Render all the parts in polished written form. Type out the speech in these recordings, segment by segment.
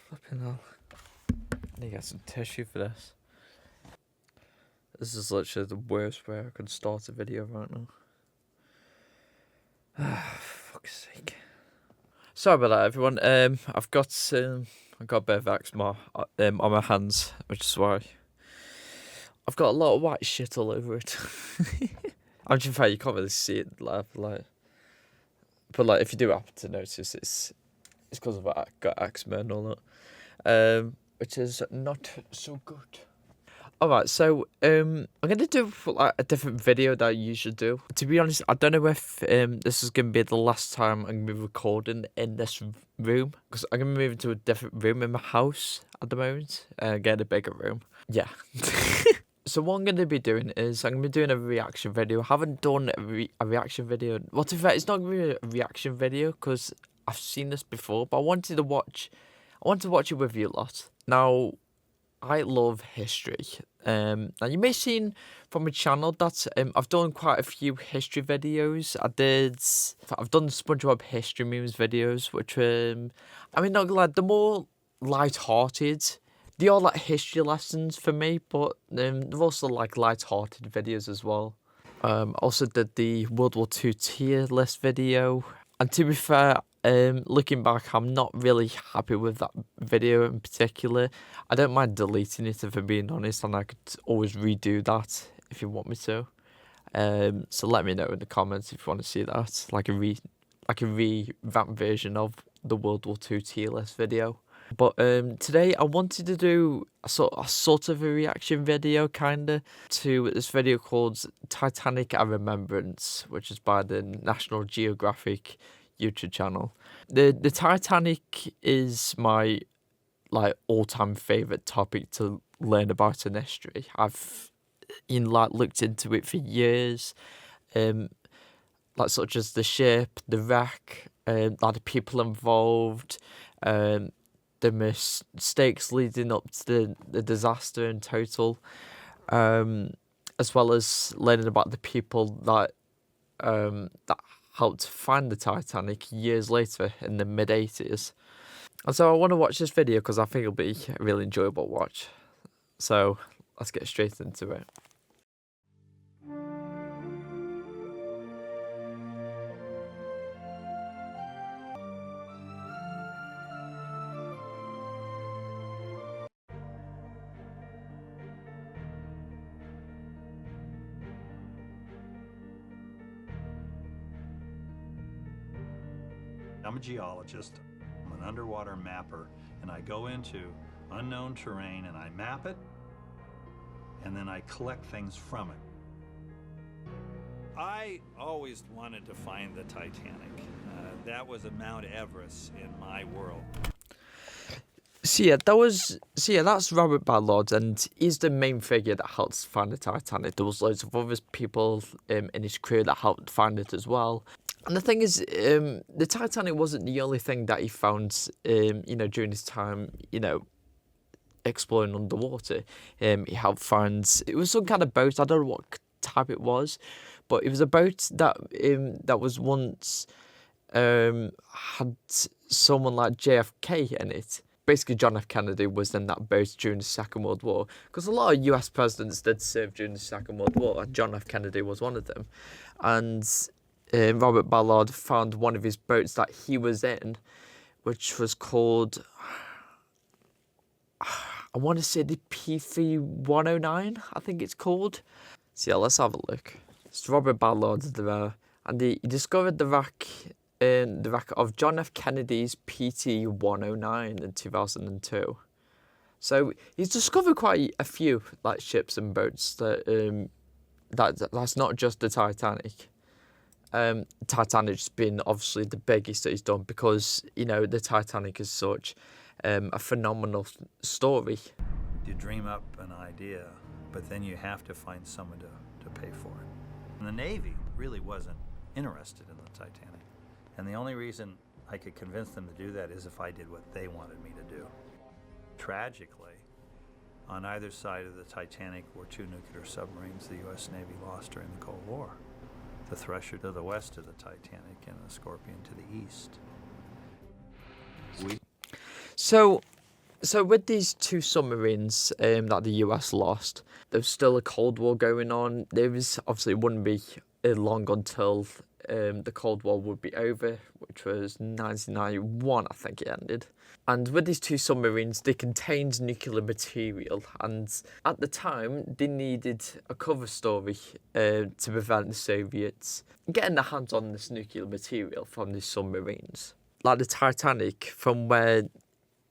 Flipping hell. I need to get some tissue for this. This is literally the worst way I could start a video right now. Fuck's sake. Sorry about that, everyone. I've got a bit of eczema on my hands, which is why I've got a lot of white shit all over it. I'm just fair, you can't really see it live, but if you do happen to notice, it's because of I got eczema and all that, which is not so good. Alright, so I'm gonna do a different video that I usually do. To be honest, I don't know if this is gonna be the last time I'm gonna be recording in this room, because I'm gonna move into a different room in my house at the moment, get a bigger room. Yeah. So what I'm gonna be doing is I'm gonna be doing a reaction video. I haven't done a reaction video. Well, to be fair, it's not gonna be a reaction video because I've seen this before, but I wanted to watch it with you lot. Now, I love history. Now you may have seen from my channel that I've done quite a few history videos. I've done SpongeBob history memes videos, which I mean, not gonna lie, they're more light-hearted. They are like history lessons for me, but they're also like light-hearted videos as well. Also did the World War II tier list video, and to be fair, looking back, I'm not really happy with that video in particular. I don't mind deleting it if I'm being honest, and I could always redo that if you want me to. So let me know in the comments if you want to see that, like a revamped version of the World War II tier list video. But today I wanted to do a sort of a reaction video, kinda, to this video called Titanic: A Remembrance, which is by the National Geographic YouTube channel. The Titanic is my all-time favorite topic to learn about in history. I've looked into it for years, such as the ship, the wreck, the people involved, the mistakes leading up to the disaster in total, as well as learning about the people that helped find the Titanic years later in the mid-80s. And so I want to watch this video because I think it'll be a really enjoyable watch. So let's get straight into it. I'm a geologist, I'm an underwater mapper, and I go into unknown terrain and I map it, and then I collect things from it. I always wanted to find the Titanic. That was a Mount Everest in my world. So yeah, that's Robert Ballard, and he's the main figure that helped find the Titanic. There was loads of other people in his crew that helped find it as well. And the thing is, the Titanic wasn't the only thing that he found, during his time, exploring underwater. He helped find, it was some kind of boat, I don't know what type it was, but it was a boat that was once, had someone like JFK in it. Basically, John F. Kennedy was in that boat during the Second World War, because a lot of US presidents did serve during the Second World War, and John F. Kennedy was one of them. And Robert Ballard found one of his boats that he was in, which was called, I want to say the P3109, I think it's called. So yeah, let's have a look. It's Robert Ballard there, and he discovered the wreck of John F. Kennedy's PT-109 in 2002. So he's discovered quite a few ships and boats that's not just the Titanic. Titanic's been obviously the biggest that he's done because the Titanic is such a phenomenal story. You dream up an idea, but then you have to find someone to pay for it. And the Navy really wasn't interested in the Titanic. And the only reason I could convince them to do that is if I did what they wanted me to do. Tragically, on either side of the Titanic were two nuclear submarines the U.S. Navy lost during the Cold War. The Thresher to the west of the Titanic and the Scorpion to the east. So So with these two submarines that the US lost, there was still a Cold War going on. There was obviously wouldn't be long until the Cold War would be over, which was 1991, I think it ended. And with these two submarines, they contained nuclear material, and at the time, they needed a cover story to prevent the Soviets getting their hands on this nuclear material from these submarines. Like the Titanic, from where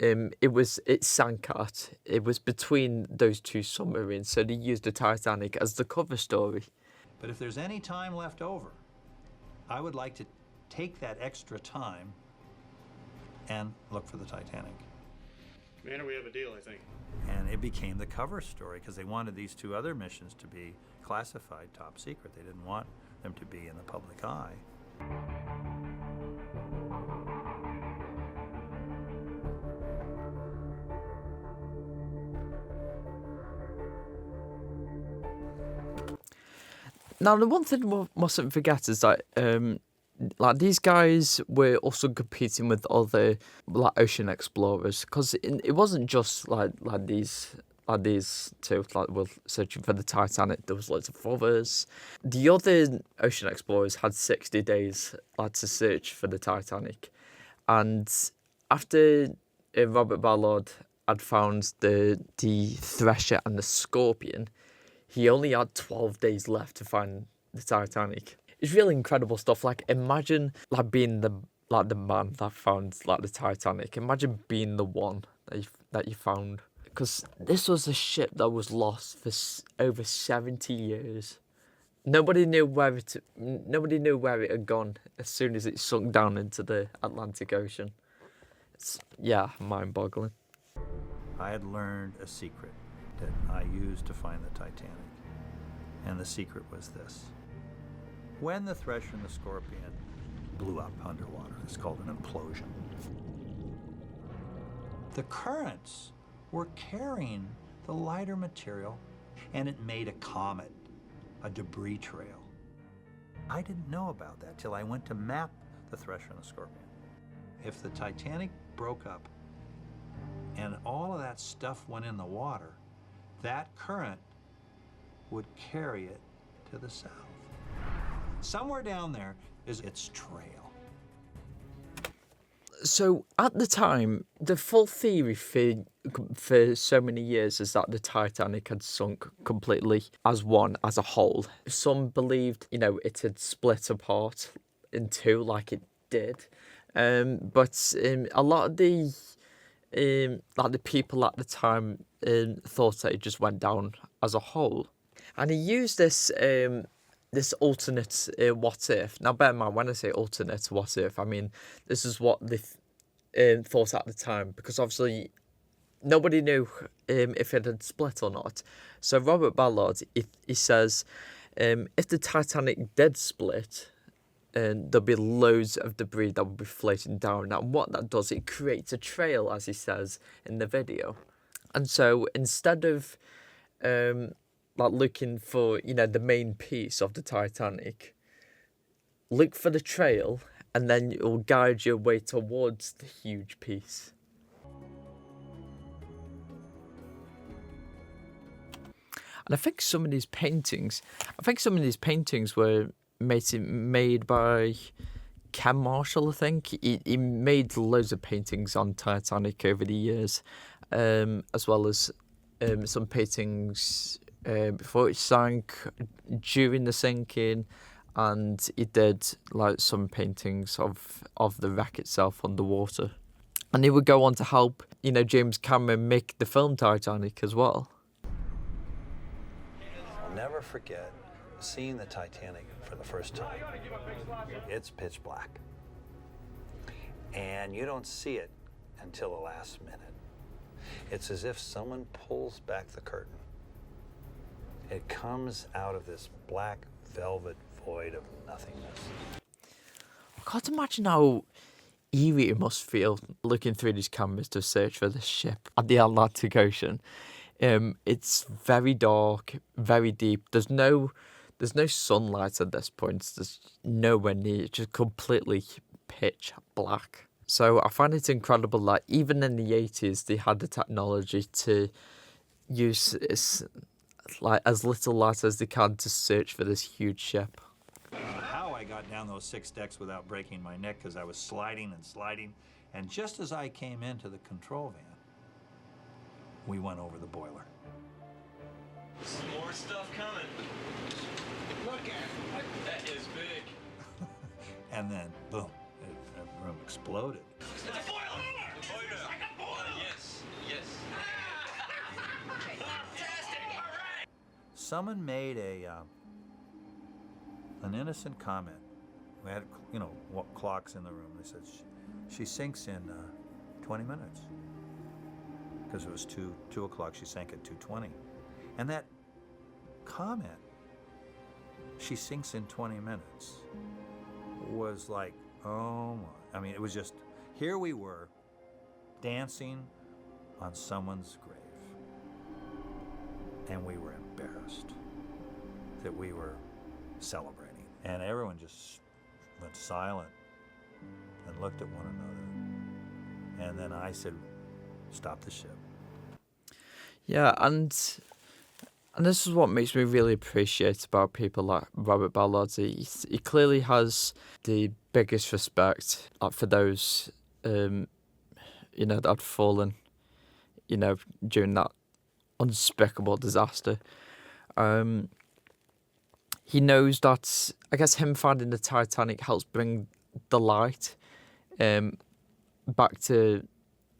it sank at, it was between those two submarines, so they used the Titanic as the cover story. But if there's any time left over, I would like to take that extra time and look for the Titanic. Manor, we have a deal, I think. And it became the cover story because they wanted these two other missions to be classified top secret. They didn't want them to be in the public eye. Now, the one thing we mustn't forget is that like these guys were also competing with other like ocean explorers, because it wasn't just like these two like were searching for the Titanic. There was loads of others. The other ocean explorers had 60 days like to search for the Titanic, and after Robert Ballard had found the Thresher and the Scorpion, he only had 12 days left to find the Titanic. It's really incredible stuff. Like, imagine like being the man that found like the Titanic. Imagine being the one that you found, because this was a ship that was lost for over 70 years. Nobody knew where it had gone as soon as it sunk down into the Atlantic Ocean. It's mind-boggling. I had learned a secret that I used to find the Titanic. And the secret was this. When the Thresher and the Scorpion blew up underwater, it's called an implosion, the currents were carrying the lighter material, and it made a comet, a debris trail. I didn't know about that till I went to map the Thresher and the Scorpion. If the Titanic broke up and all of that stuff went in the water, that current would carry it to the south. Somewhere down there is its trail. So at the time, the full theory for so many years is that the Titanic had sunk completely as a whole. Some believed, it had split apart in two, like it did. But a lot of the people at the time thought that it just went down as a whole. And he used this alternate what if. Now, bear in mind, when I say alternate what if, I mean this is what they thought at the time, because obviously nobody knew if it had split or not. So Robert Ballard, he says, if the Titanic did split, there'll be loads of debris that will be floating down. Now, what that does, it creates a trail, as he says in the video. And so instead of looking for the main piece of the Titanic, look for the trail, and then it will guide your way towards the huge piece. And I think some of these paintings were made by Ken Marshall. I think he made loads of paintings on Titanic over the years, as well as some paintings before it sank, during the sinking, and he did like some paintings of the wreck itself underwater. And he would go on to help James Cameron make the film Titanic as well. I'll never forget seeing the Titanic for the first time. It's pitch black, and you don't see it until the last minute. It's as if someone pulls back the curtain. It comes out of this black velvet void of nothingness. I can't imagine how eerie it must feel looking through these cameras to search for this ship at the Atlantic Ocean. It's very dark, very deep. There's no sunlight at this point. There's nowhere near. It's just completely pitch black. So I find it incredible that even in the 80s they had the technology to use like as little light as they can to search for this huge ship. How I got down those 6 decks without breaking my neck, because I was sliding and sliding, and just as I came into the control van, we went over the boiler. Some more stuff coming. Look at it. That is big. And then, boom, the room exploded. It's a boiler! It's like a boiler! Yes, yes. Fantastic! All right! Someone made an innocent comment. We had, clocks in the room. They said, she sinks in 20 minutes. Because it was 2 o'clock, she sank at 2:20. And that comment, she sinks in 20 minutes, was like, oh my. I mean, it was just, here we were, dancing on someone's grave. And we were embarrassed that we were celebrating. And everyone just went silent and looked at one another. And then I said, stop the ship. Yeah, and this is what makes me really appreciate about people like Robert Ballard. He clearly has the biggest respect for those, that had fallen, during that unspeakable disaster. He knows that, I guess, him finding the Titanic helps bring the light back to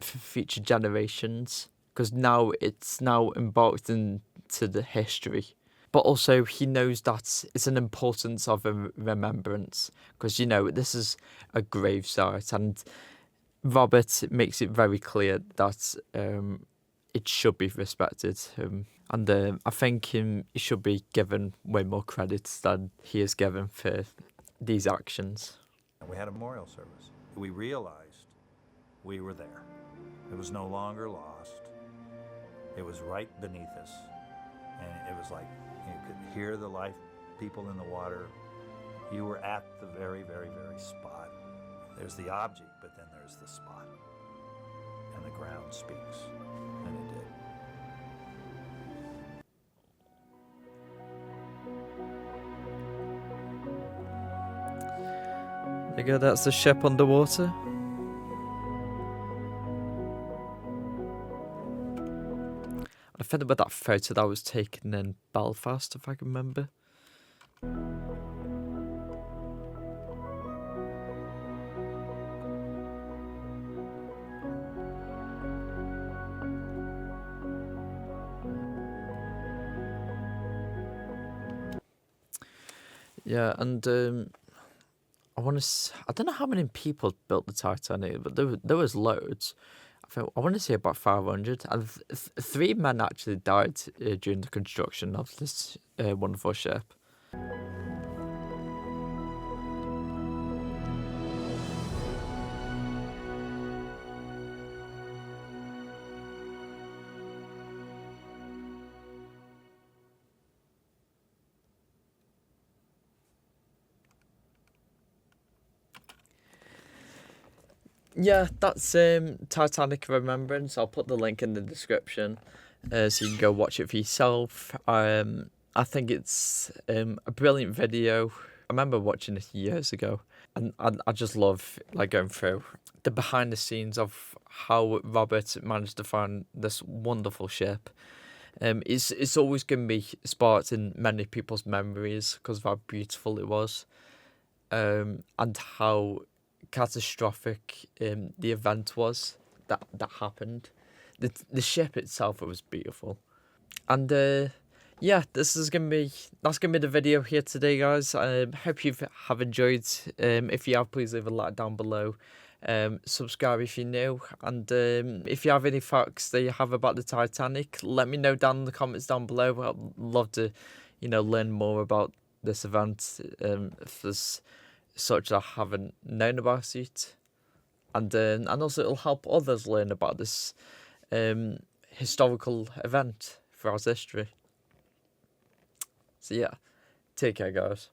future generations, because now it's embarked into the history. But also he knows that it's an importance of a remembrance, because this is a gravesite, and Robert makes it very clear that it should be respected, and I think he should be given way more credit than he is given for these actions. We had a memorial service. We realized we were there. It was no longer lost. It was right beneath us. And it was like you could hear the life people in the water. You were at the very, very, very spot. There's the object, but then there's the spot. And the ground speaks. And it did. There you go, that's the ship underwater. I think about that photo that was taken in Belfast, if I can remember. Yeah, and I don't know how many people built the Titanic, but there was loads. I want to say about 500, and 3 men actually died during the construction of this wonderful ship. Yeah, that's Titanic Remembrance. I'll put the link in the description so you can go watch it for yourself. I think it's a brilliant video. I remember watching it years ago, and I just love going through the behind the scenes of how Robert managed to find this wonderful ship. It's always going to be sparked in many people's memories because of how beautiful it was, and how catastrophic the event was that happened. The ship itself, it was beautiful. And yeah, that's gonna be the video here today, guys. I hope you have enjoyed. If you have, please leave a like down below. Subscribe if you're new, and if you have any facts that you have about the Titanic, let me know down in the comments down below. I'd love to learn more about this event, if there's such I haven't known about it, and also it'll help others learn about this historical event throughout history. So yeah, take care, guys.